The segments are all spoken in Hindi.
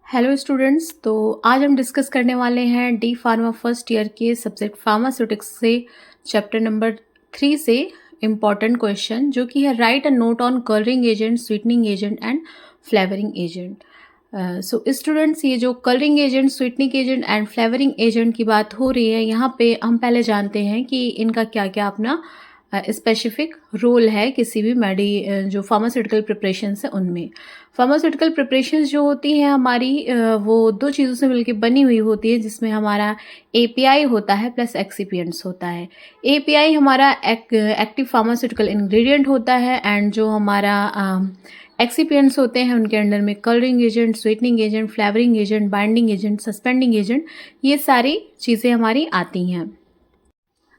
Hello students. तो आज हम डिस्कस करने वाले हैं डी फार्मा फर्स्ट ईयर के सब्जेक्ट फार्मास्यूटिक्स से चैप्टर नंबर 3 से इम्पॉर्टेंट क्वेश्चन, जो कि है right a note on colouring agent, sweetening agent and flavouring agent. So students, ये जो colouring agent, sweetening agent and flavouring agent की बात हो रही है, यहाँ पे हम पहले जानते हैं कि इनका क्या क्या अपना स्पेसिफिक रोल है किसी भी जो फार्मास्यूटिकल प्रिपरेशंस है उनमें। फार्मास्यूटिकल प्रिपरेशंस जो होती हैं हमारी, वो दो चीज़ों से मिलकर बनी हुई होती है, जिसमें हमारा एपीआई होता है प्लस एक्सिपिएंट्स होता है। एपीआई हमारा एक्टिव फार्मास्यूटिकल इंग्रेडिएंट होता है, एंड जो हमारा एक्सिपिएंट्स होते हैं उनके अंडर में colouring agent, sweetening agent, flavouring agent, binding agent, suspending agent, ये सारी चीज़ें हमारी आती हैं।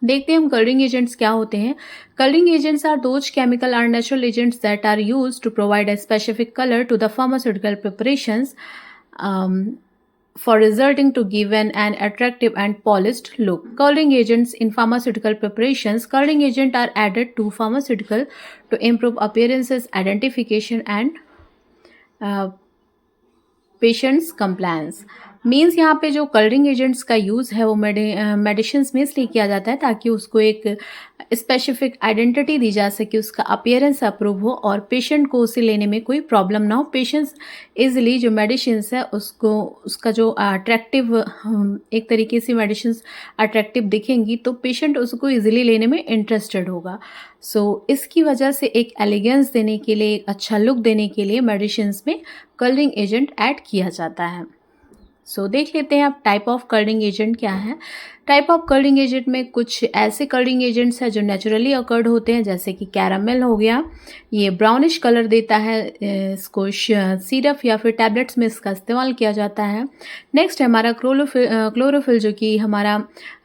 देखते हैं हम कलरिंग एजेंट्स क्या होते हैं। Colouring agents are those chemical और natural agents that are used to provide a specific color to the pharmaceutical preparations for resulting to give an attractive and polished look. Coloring agents in pharmaceutical preparations. Coloring agents are added to pharmaceutical to improve appearances, identification and patients compliance. Means यहाँ पे जो कलरिंग एजेंट्स का यूज़ है वो मेडिसिन्स में इसलिए किया जाता है ताकि उसको एक स्पेसिफिक आइडेंटिटी दी जा सके, उसका अपीयरेंस अप्रूव हो और पेशेंट को उसे लेने में कोई प्रॉब्लम ना हो। पेशेंट्स इजीली जो मेडिसिन्स है उसको, उसका जो अट्रैक्टिव, एक तरीके से मेडिसिन्स अट्रैक्टिव दिखेंगी तो पेशेंट उसको इजीली लेने में इंटरेस्टेड होगा। सो इसकी वजह से एक एलिगेंस देने के लिए, एक अच्छा लुक देने के लिए मेडिसिन्स में कलरिंग एजेंट ऐड किया जाता है। सो देख लेते हैं अब टाइप ऑफ कलरिंग एजेंट क्या है। टाइप ऑफ कलरिंग एजेंट में कुछ ऐसे कलरिंग एजेंट्स हैं जो नेचुरली अकर्ड होते हैं, जैसे कि कैरामेल हो गया, ये ब्राउनिश कलर देता है, इसको सिरप या फिर टैबलेट्स में इसका इस्तेमाल किया जाता है। नेक्स्ट है हमारा क्लोरोफिल, जो कि हमारा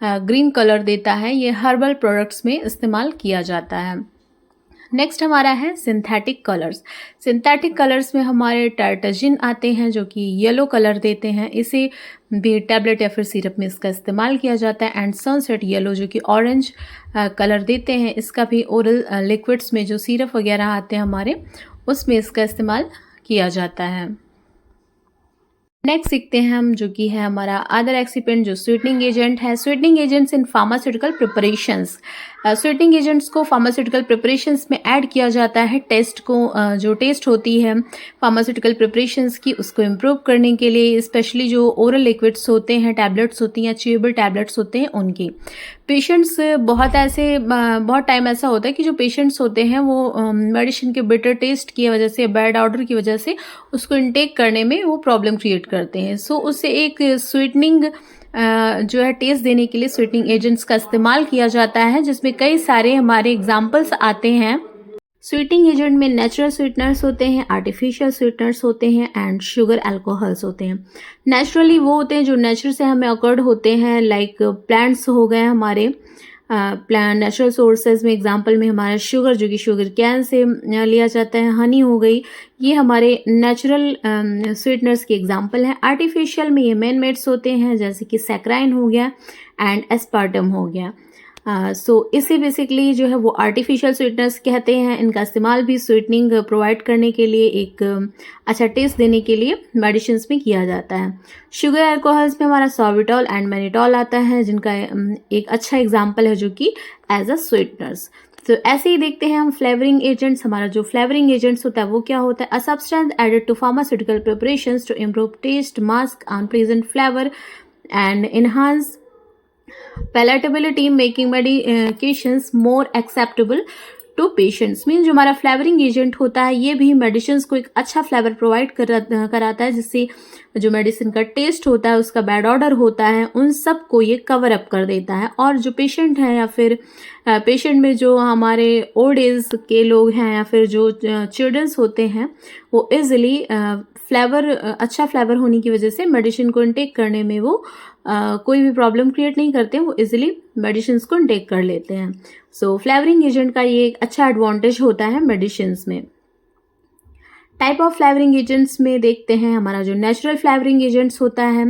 ग्रीन कलर देता है, ये हर्बल प्रोडक्ट्स में इस्तेमाल किया जाता है। नेक्स्ट हमारा है सिंथेटिक कलर्स। सिंथेटिक कलर्स में हमारे टार्टजिन आते हैं जो कि येलो कलर देते हैं, इसे भी टैबलेट या फिर सिरप में इसका इस्तेमाल किया जाता है। एंड सनसेट येलो जो कि ऑरेंज कलर देते हैं, इसका भी ओरल लिक्विड्स में जो सिरप वगैरह आते हैं हमारे, उसमें इसका इस्तेमाल किया जाता है। नेक्स्ट सीखते हैं हम, जो कि है हमारा अदर एक्सिपेंट, जो स्वीटनिंग एजेंट है। Sweetening agents in pharmaceutical preparations. Sweetening agents को फार्मास्यूटिकल प्रिपरेशंस में ऐड किया जाता है टेस्ट को, जो टेस्ट होती है फार्मास्यूटिकल प्रिपरेशंस की, उसको इम्प्रूव करने के लिए, स्पेशली जो ओरल लिक्विड्स होते हैं, टैबलेट्स होती हैं, च्यूएबल टैबलेट्स होते हैं, उनकी। पेशेंट्स बहुत टाइम ऐसा होता है कि जो पेशेंट्स होते हैं वो मेडिसिन के बिटर टेस्ट की वजह से, बैड ऑर्डर की वजह से उसको इनटेक करने में वो प्रॉब्लम क्रिएट करते हैं। सो उससे एक स्वीटनिंग जो है टेस्ट देने के लिए स्वीटनिंग एजेंट्स का इस्तेमाल किया जाता है, जिसमें कई सारे हमारे एग्जाम्पल्स आते हैं। स्वीटनिंग एजेंट में नेचुरल स्वीटनर्स होते हैं, आर्टिफिशियल स्वीटनर्स होते हैं एंड शुगर अल्कोहल्स होते हैं। नेचुरली वो होते हैं जो नेचर से हमें अकर्ड होते हैं, लाइक प्लांट्स हो गए हमारे, प्लांट नेचुरल सोर्सेज में एग्जांपल में हमारा शुगर, जो कि शुगर कैन से लिया जाता है, हनी हो गई, ये हमारे नेचुरल स्वीटनर्स के एग्जांपल हैं। आर्टिफिशियल में ये मैन मेड्स होते हैं, जैसे कि सैक्राइन हो गया एंड एस्पार्टम हो गया। सो इसे बेसिकली जो है वो आर्टिफिशियल स्वीटनर्स कहते हैं। इनका इस्तेमाल भी स्वीटनिंग प्रोवाइड करने के लिए, एक अच्छा टेस्ट देने के लिए मेडिसिन्स में किया जाता है। शुगर अल्कोहल्स में हमारा सॉर्बिटॉल एंड मैनिटॉल आता है, जिनका एक अच्छा एग्जाम्पल है जो कि एज अ स्वीटनर्स। तो ऐसे ही देखते हैं हम फ्लेवरिंग एजेंट्स। हमारा जो फ्लेवरिंग एजेंट्स होता है वो क्या होता है? A substance added to pharmaceutical preparations to improve taste, mask unpleasant flavour and enhance palatability, making medications more acceptable to patients। Mean जो हमारा फ्लेवरिंग एजेंट होता है ये भी मेडिसिन को एक अच्छा फ्लेवर प्रोवाइड कराता है, जिससे जो मेडिसिन का टेस्ट होता है, उसका बैड ऑर्डर होता है, उन सब को ये कवर अप कर देता है। और जो पेशेंट हैं या फिर पेशेंट में जो हमारे ओल्ड एज के लोग हैं या फिर जो चिल्ड्रंस होते हैं, वो इजीली अच्छा फ्लेवर होने की वजह से मेडिसिन को इनटेक करने में वो कोई भी प्रॉब्लम क्रिएट नहीं करते, वो इजीली मेडिसिन को इनटेक कर लेते हैं। सो फ्लेवरिंग एजेंट का ये एक अच्छा एडवांटेज होता है मेडिसिन में। टाइप ऑफ फ्लेवरिंग एजेंट्स में देखते हैं, हमारा जो नेचुरल फ्लेवरिंग एजेंट्स होता है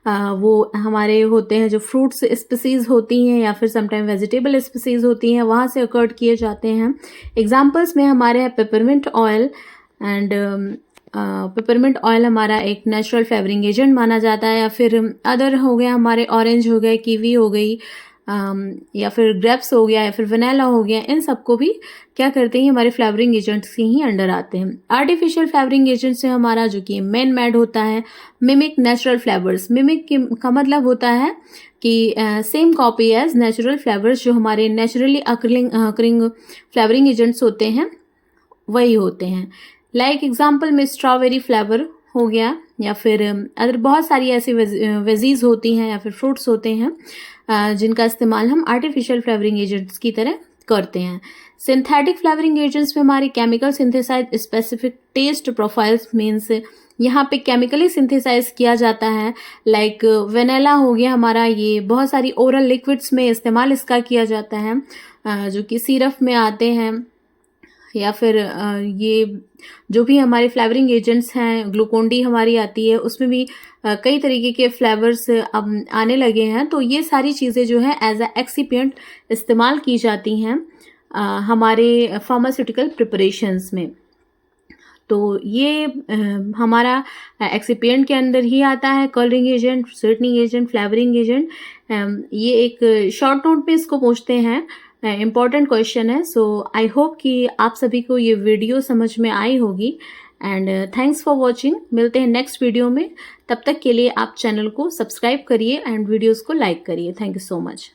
वो हमारे होते हैं जो फ्रूट्स स्पीसीज होती हैं या फिर समटाइम वेजिटेबल स्पीसीज होती हैं, वहाँ से अकर्ड किए जाते हैं। एग्जाम्पल्स में हमारे हैं peppermint oil and peppermint oil हमारा एक नेचुरल फ्लेवरिंग एजेंट माना जाता है, या फिर अदर हो गया हमारे ऑरेंज हो गए, कीवी हो गई, या फिर ग्रेप्स हो गया, या फिर वनीला हो गया, इन सबको भी क्या करते हैं हमारे फ्लेवरिंग एजेंट्स के ही अंडर आते हैं। आर्टिफिशियल फ्लेवरिंग एजेंट से हमारा जो कि मैन मेड होता है, मिमिक नेचुरल फ्लेवर्स। मिमिक का मतलब होता है कि same copy as natural flavours, जो हमारे नेचुरली अकरिंग फ्लेवरिंग एजेंट्स होते हैं वही होते हैं। लाइक एग्जाम्पल में स्ट्रॉबेरी फ्लेवर हो गया, या फिर अदर बहुत सारी ऐसी वेजीज होती हैं या फिर फ्रूट्स होते हैं जिनका इस्तेमाल हम आर्टिफिशियल फ्लेवरिंग एजेंट्स की तरह करते हैं। सिंथेटिक फ्लेवरिंग एजेंट्स में हमारी chemical synthesise specific taste profiles, means यहाँ पे केमिकली सिंथेसाइज किया जाता है। लाइक वेनिला हो गया हमारा, ये बहुत सारी ओरल लिक्विड्स में इस्तेमाल इसका किया जाता है, जो कि सिरप में आते हैं, या फिर ये जो भी हमारे फ्लेवरिंग एजेंट्स हैं, ग्लूकोन डी हमारी आती है, उसमें भी कई तरीके के फ्लेवर्स अब आने लगे हैं। तो ये सारी चीज़ें जो है एज अ एक्सिपिएंट इस्तेमाल की जाती हैं हमारे फार्मास्यूटिकल प्रिपरेशंस में। तो ये हमारा एक्सिपिएंट के अंदर ही आता है, colouring agent, sweetening agent, flavouring agent. ये एक शॉर्ट नोट में इसको पूछते हैं, इम्पॉर्टेंट क्वेश्चन है। सो आई होप कि आप सभी को ये वीडियो समझ में आई होगी, एंड थैंक्स फॉर वॉचिंग। मिलते हैं नेक्स्ट वीडियो में, तब तक के लिए आप चैनल को सब्सक्राइब करिए एंड वीडियोज़ को लाइक करिए। Thank you so much.